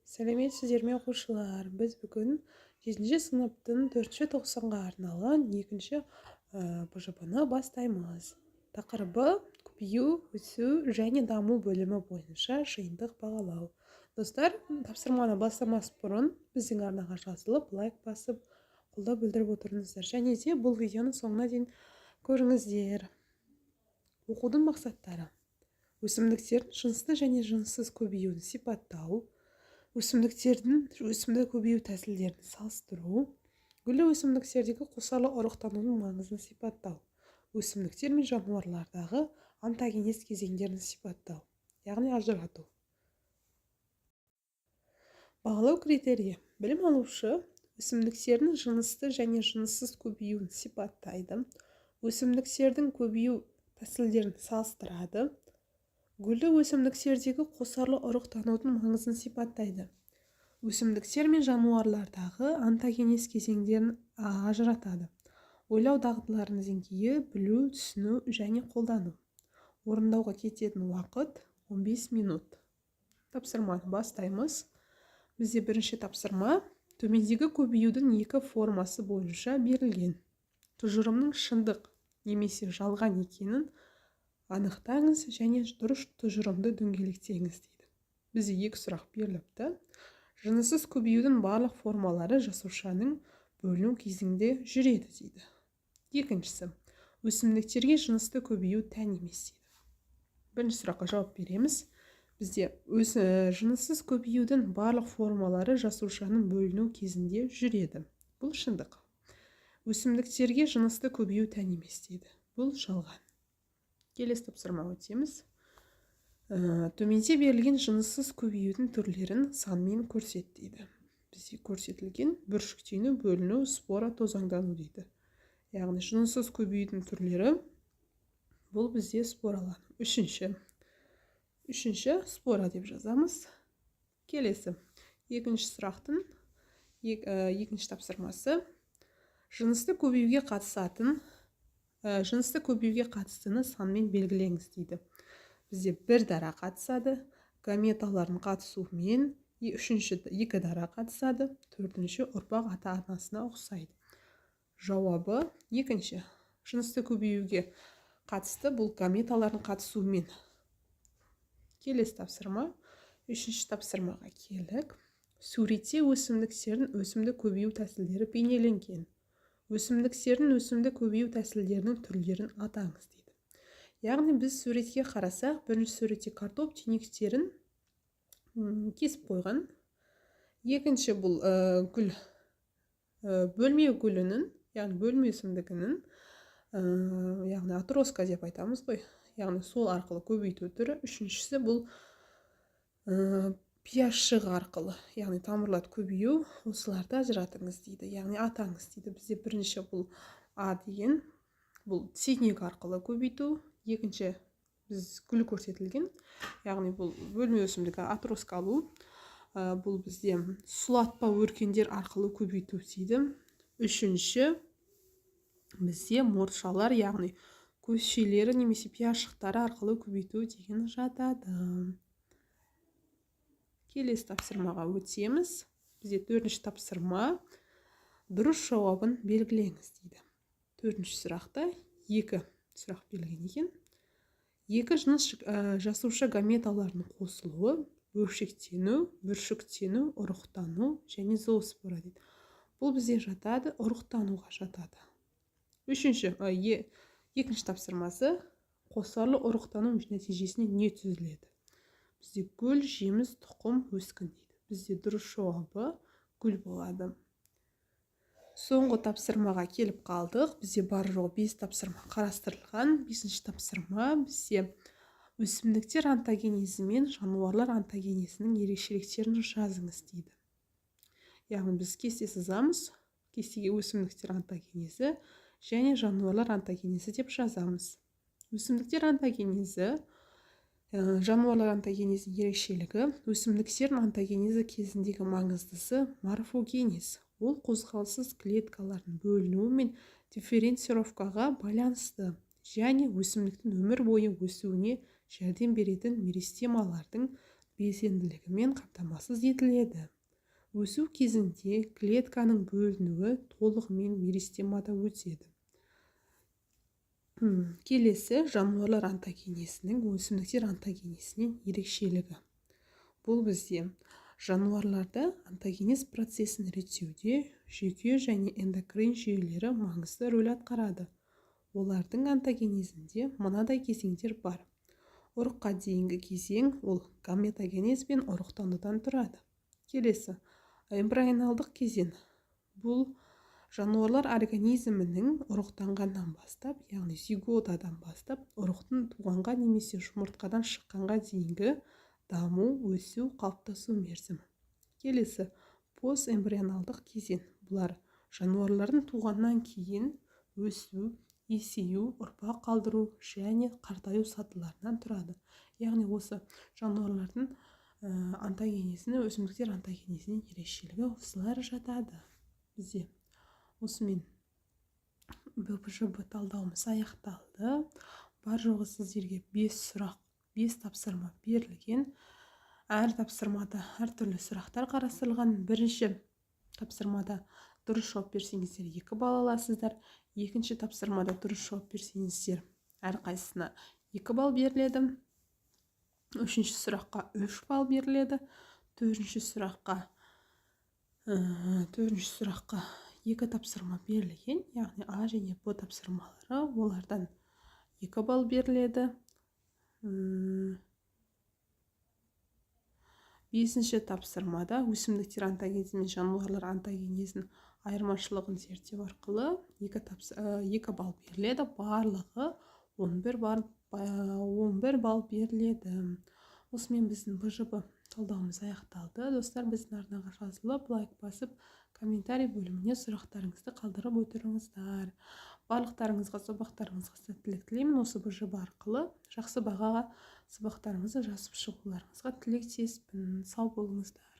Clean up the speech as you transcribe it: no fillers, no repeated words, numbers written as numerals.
Сәлеметсіздер ме оқушылар? Біз бүгін 7-ші сыныптың 4-ші тоқсанға арналған екінші БЖП-ны бастаймыз. Тақырыбы көбею, өсу және даму бөлімі бойынша жиынтық бағалау. Достар, тапсырманы бастамас бұрын біздің арнаға жазылып, лайк басып, қолдау білдіріп отырыңыздар. Және де бұл видеоны соңына дейін көріңіздер. Оқудың мақсаттары: өсімдіктердің жынысты және жыныссыз көбеюін сипаттау, өсімдіктердің өсімдік көбею тәсілдерін салыстыру, гүлді өсімдіктердегі қосарлы ұрықтанудың маңызын сипаттау, өсімдіктер мен жануарлардағы онтогенез кезеңдерін сипаттау, яғни ажырату. Бағалау критерийі: білім алушы өсімдіктердің жынысты және жыныссыз көбеюін сипаттайды, өсімдіктердің көбею тәсілдерін салыстырады, гүлді өсімдіктердегі қосарлы ұрықтанудың маңызын сипаттайды, өсімдіктер мен жануарлардағы онтогенез кезеңдерін ажыратады, ойлау дағдыларының деңгейі, білу, түсіну және қолдану. Орындауға кететін уақыт 15 минут. Тапсырманы бастаймыз. Бізде бірінші тапсырма төмендегі көбеюдің екі формасы бойынша берілген. Тұжырымның шындық немесе жалған екенін анықтаңыз және дұрыс тұжырымды дөңгелектеңіз дейді. Бізде екі сұрақ беріліпті. Жыныссыз көбеюдің барлық формалары жасушаның бөліну кезінде жүреді дейді. Екіншісі, өсімдіктерге жынысты көбею тән емес дейді. Бірінші сұраққа жауап береміз. Бізде жыныссыз көбеюдің барлық формалары жасушаның бөліну кезінде жүреді. Бұл шындық. Өсімдіктерге жынысты көбею тән емес дейді. Бұл жалған. Келесі тапсырмаға өтеміз. Төменде берілген жыныссыз көбеюдің түрлерін санмен көрсет дейді. Бізде көрсетілген бүршіктену, бөліну, спора, тозаңдану дейді. Яғни жыныссыз көбеюдің түрлері бұл бізде споралану. Үшінші спора деп жазамыз. Келесі. Екінші сұрақтың екінші тапсырмасы. Жынысты көбеюге қатыстыны санмен белгілеңіз дейді. Бізде бір дара қатысады, гаметалардың қатысуымен, екі дара қатысады, төртінші ұрпақ ата-анасына ұқсайды. Жауабы екінші. Жынысты көбеюге қатысты бұл гаметалардың қатысуымен. Келесі тапсырма. Үшінші тапсырмаға келдік. Суретте өсімдіктердің өсімдік көбею тәсілдері бейнеленген. Өсімдіктердің өсімдік көбею тәсілдерінің түрлерін атаңыз дейді. Яғни біз суретке қарасақ, бірінші суретте картоп түйнектерін кесіп қойған. Екінші бұл гүл, бөлме гүлінің, яғни бөлме өсімдігінің, яғни атроска деп айтамыз ғой. Яғни сол арқылы көбейту түрі. Үшіншісі бұл пияшшық арқылы, яғни тамырларды көбею, осыларды ажыратыңыз дейді, яғни атаңыз дейді. Бізде бірінші бұл А деген, бұл цветник арқылы көбейту. Екінші біз гүл көрсетілген, яғни бұл бөлме өсімдігі атроска алу. Бұл бізде сұлатпа өркендер арқылы көбейту дейді. Үшінші бізде мұртшалар, яғни көшелері немесе пияшықтары арқылы көбейту деген жатады. Келесі тапсырмаға өтеміз. Бізде төртінші тапсырма. Дұрыс жауабын белгілеңіз дейді. Төртінші сұрақта екі сұрақ берілген екен. Екі жыныс жасуша гаметаларының қосылуы, бүршіктену, ұрықтану және зооспора дейді. Бұл бізде жатады, ұрықтануға жатады. Екінші тапсырмасы, қосарлы ұрықтану нәтижесінде не түзіледі? Бізде гүл, жеміс, тұқым, өскін дейді. Бізде дұрыс жауабы гүл болады. Соңғы тапсырмаға келіп қалдық. Бізде бар жоғы 5 тапсырма қарастырылған. 5-ші тапсырма бізде өсімдіктер онтогенезі мен жануарлар онтогенезінің ерекшеліктерін жазыңыз дейді. Яғни біз кесте сызамыз. Кестеге өсімдіктер онтогенезі және жануарлар онтогенезі деп жазамыз. Өсімдіктер онтогенезі, жануарлар онтогенезінің ерекшелігі, өсімдіктердің онтогенезі кезіндегі маңыздысы морфогенез. Ол қозғалыссыз клеткалардың бөлінуі мен дифференцировкаға байланысты және өсімдіктің өмір бойы өсуіне жәрдем беретін меристемалардың белсенділігімен қамтамасыз етіледі. Өсу кезінде клетканың бөлінуі толығымен меристемада өтеді. Келесі жануарлар онтогенезінің өсімдіктер онтогенезінен ерекшелігі. Бұл бізде жануарларда онтогенез процесін реттеуде жүйке және эндокрин жүйелері маңызды рөл атқарады. Олардың онтогенезінде мынадай кезеңдер бар. Ұрыққа дейінгі кезең ол гаметогенез бен ұрықтанудан тұрады. Келесі эмбрионалдық кезең. Бұл жануарлар организмінің ұрықтанғаннан бастап, яғни зиготадан бастап, ұрықтың туғанға немесе жұмыртқадан шыққанға дейінгі даму, өсу, қалыптасу мерзімі. Келесі постэмбрионалдық кезең. Бұлар жануарлардың туғаннан кейін өсу, есею, ұрпақ қалдыру және қартаю сатыларынан тұрады. Яғни осы жануарлардың онтогенезіне, өсімдіктер онтогенезіне ерекшелігі осылар жатады. Бізде осымен БПЖБ талдауымыз аяқталды. Бар жоғы сіздерге 5 тапсырма берілген. Әр тапсырмада әртүрлі сұрақтар қарастырылған. Бірінші тапсырмада дұрыс жауап берсеңіздер 2 балл аласыздар. Екінші тапсырмада дұрыс жауап берсеңіздер әрқайсысына 2 балл беріледі. Үшінші сұраққа 3 балл беріледі. Төртінші сұраққа 2 тапсырма берілген, яғни А және Б тапсырмалары, олардан 2 балл беріледі. Бесінші тапсырмада өсімдіктер онтогенезі мен жануарлар онтогенезінің айырмашылығын зерттеу арқылы 2 балл беріледі. Барлығы 11 балл беріледі. Осымен біздің БЖБ талдауымыз аяқталды. Достар, біздің арнаға жазылып, лайк басып, комментарий бөліміне сұрақтарыңызды қалдырып отырыңыздар. Барлықтарыңызға, сабақтарыңызға сәттілік тілеймін. Осы БЖБ арқылы жақсы бағаға сабақтарыңызды жазып шығуларыңызға тілектеспін. Сау болыңыздар.